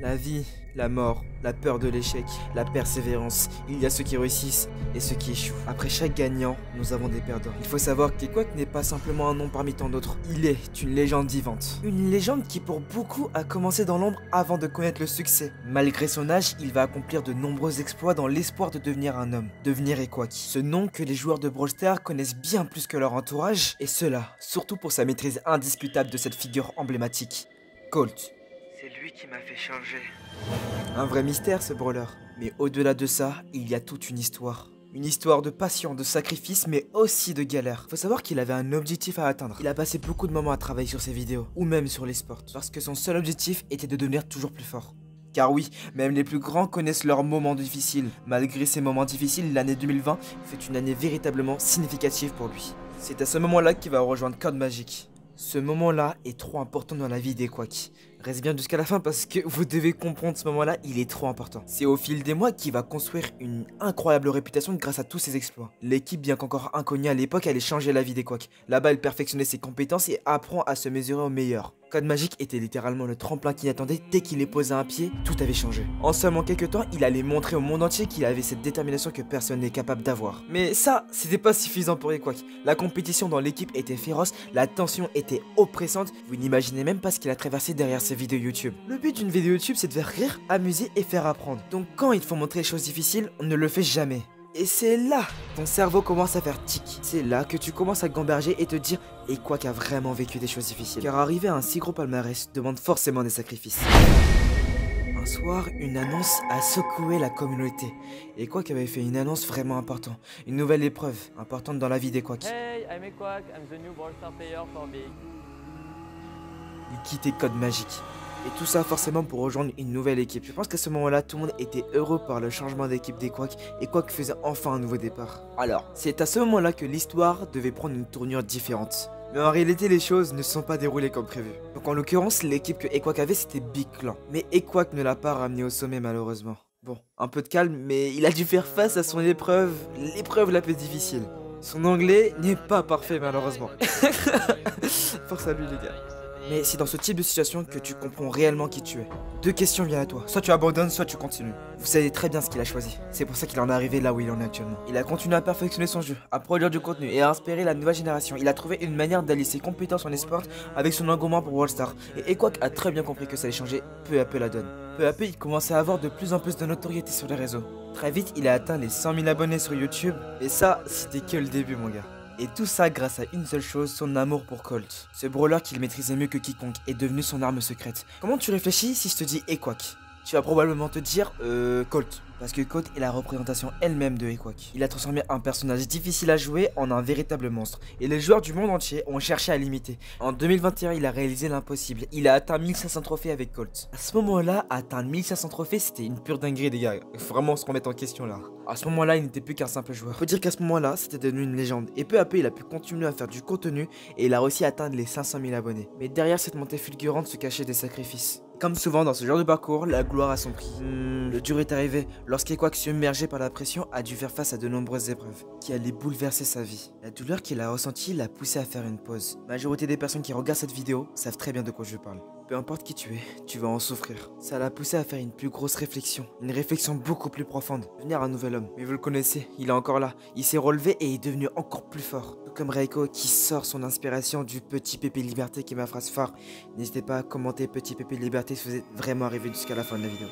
La vie, la mort, la peur de l'échec, la persévérance. Il y a ceux qui réussissent et ceux qui échouent. Après chaque gagnant, nous avons des perdants. Il faut savoir que Quack n'est pas simplement un nom parmi tant d'autres. Il est une légende vivante. Une légende qui pour beaucoup a commencé dans l'ombre avant de connaître le succès. Malgré son âge, il va accomplir de nombreux exploits dans l'espoir de devenir un homme. Devenir Quack. Ce nom que les joueurs de Brawl Stars connaissent bien plus que leur entourage. Et cela, surtout pour sa maîtrise indiscutable de cette figure emblématique. Colt. C'est lui qui m'a fait changer. Un vrai mystère ce brawler. Mais au-delà de ça, il y a toute une histoire. Une histoire de passion, de sacrifice, mais aussi de galère. Faut savoir qu'il avait un objectif à atteindre. Il a passé beaucoup de moments à travailler sur ses vidéos, ou même sur les sports, parce que son seul objectif était de devenir toujours plus fort. Car oui, même les plus grands connaissent leurs moments difficiles. Malgré ces moments difficiles, l'année 2020 fut une année véritablement significative pour lui. C'est à ce moment-là qu'il va rejoindre Code Magic. Ce moment-là est trop important dans la vie des Quack. Reste bien jusqu'à la fin parce que vous devez comprendre ce moment-là, il est trop important. C'est au fil des mois qu'il va construire une incroyable réputation grâce à tous ses exploits. L'équipe, bien qu'encore inconnue à l'époque, allait changer la vie des Quack. Là-bas, il perfectionnait ses compétences et apprend à se mesurer au meilleur. Code Magic était littéralement le tremplin qu'il attendait. Dès qu'il y posait un pied, tout avait changé. En seulement quelques temps, il allait montrer au monde entier qu'il avait cette détermination que personne n'est capable d'avoir. Mais ça, c'était pas suffisant pour les Quack. La compétition dans l'équipe était féroce, la tension était oppressante. Vous n'imaginez même pas ce qu'il a traversé derrière ses vidéos YouTube. Le but d'une vidéo YouTube, c'est de faire rire, amuser et faire apprendre. Donc quand il faut montrer les choses difficiles, on ne le fait jamais. Et c'est là ton cerveau commence à faire tic. C'est là que tu commences à gamberger et te dire et Quack a vraiment vécu des choses difficiles. Car arriver à un si gros palmarès demande forcément des sacrifices. Un soir, une annonce a secoué la communauté. Et Quack avait fait une annonce vraiment importante. Une nouvelle épreuve importante dans la vie des Quack. Hey, I'm Quack, I'm the new Brawl Stars player for Big. Il quittait Code Magic. Et tout ça forcément pour rejoindre une nouvelle équipe. Je pense qu'à ce moment-là, tout le monde était heureux par le changement d'équipe des Quack et Quack faisait enfin un nouveau départ. Alors, c'est à ce moment-là que l'histoire devait prendre une tournure différente. Mais en réalité, les choses ne se sont pas déroulées comme prévu. Donc en l'occurrence, l'équipe que Quack avait, c'était Big Clan. Mais Quack ne l'a pas ramené au sommet malheureusement. Bon, un peu de calme, mais il a dû faire face à son épreuve, l'épreuve la plus difficile. Son anglais n'est pas parfait malheureusement. Force à lui les gars. Mais c'est dans ce type de situation que tu comprends réellement qui tu es. Deux questions viennent à toi. Soit tu abandonnes, soit tu continues. Vous savez très bien ce qu'il a choisi. C'est pour ça qu'il en est arrivé là où il en est actuellement. Il a continué à perfectionner son jeu, à produire du contenu et à inspirer la nouvelle génération. Il a trouvé une manière d'allier ses compétences en esport avec son engouement pour Brawl Stars. Et Quack a très bien compris que ça allait changer peu à peu la donne. Peu à peu, il commençait à avoir de plus en plus de notoriété sur les réseaux. Très vite, il a atteint les 100 000 abonnés sur YouTube. Et ça, c'était que le début, mon gars. Et tout ça grâce à une seule chose, son amour pour Colt. Ce brawler qu'il maîtrisait mieux que quiconque est devenu son arme secrète. Comment tu réfléchis si je te dis Quack? Tu vas probablement te dire Colt. Parce que Colt est la représentation elle-même de Quack. Il a transformé un personnage difficile à jouer en un véritable monstre. Et les joueurs du monde entier ont cherché à l'imiter. En 2021, il a réalisé l'impossible. Il a atteint 1500 trophées avec Colt. À ce moment-là, atteindre 1500 trophées, c'était une pure dinguerie, les gars. Il faut vraiment se remettre en question là. À ce moment-là, il n'était plus qu'un simple joueur. Faut dire qu'à ce moment-là, c'était devenu une légende. Et peu à peu, il a pu continuer à faire du contenu et il a réussi à atteindre les 500 000 abonnés. Mais derrière cette montée fulgurante se cachaient des sacrifices. Comme souvent dans ce genre de parcours, la gloire a son prix. Le dur est arrivé lorsqu'Quack, submergé par la pression, a dû faire face à de nombreuses épreuves qui allaient bouleverser sa vie. La douleur qu'il a ressentie l'a poussé à faire une pause. La majorité des personnes qui regardent cette vidéo savent très bien de quoi je parle. Peu importe qui tu es, tu vas en souffrir. Ça l'a poussé à faire une plus grosse réflexion. Une réflexion beaucoup plus profonde. Devenir un nouvel homme. Mais vous le connaissez, il est encore là. Il s'est relevé et est devenu encore plus fort. Tout comme Reiko qui sort son inspiration du Petit Pépé Liberté qui est ma phrase phare. N'hésitez pas à commenter Petit Pépé Liberté si vous êtes vraiment arrivé jusqu'à la fin de la vidéo.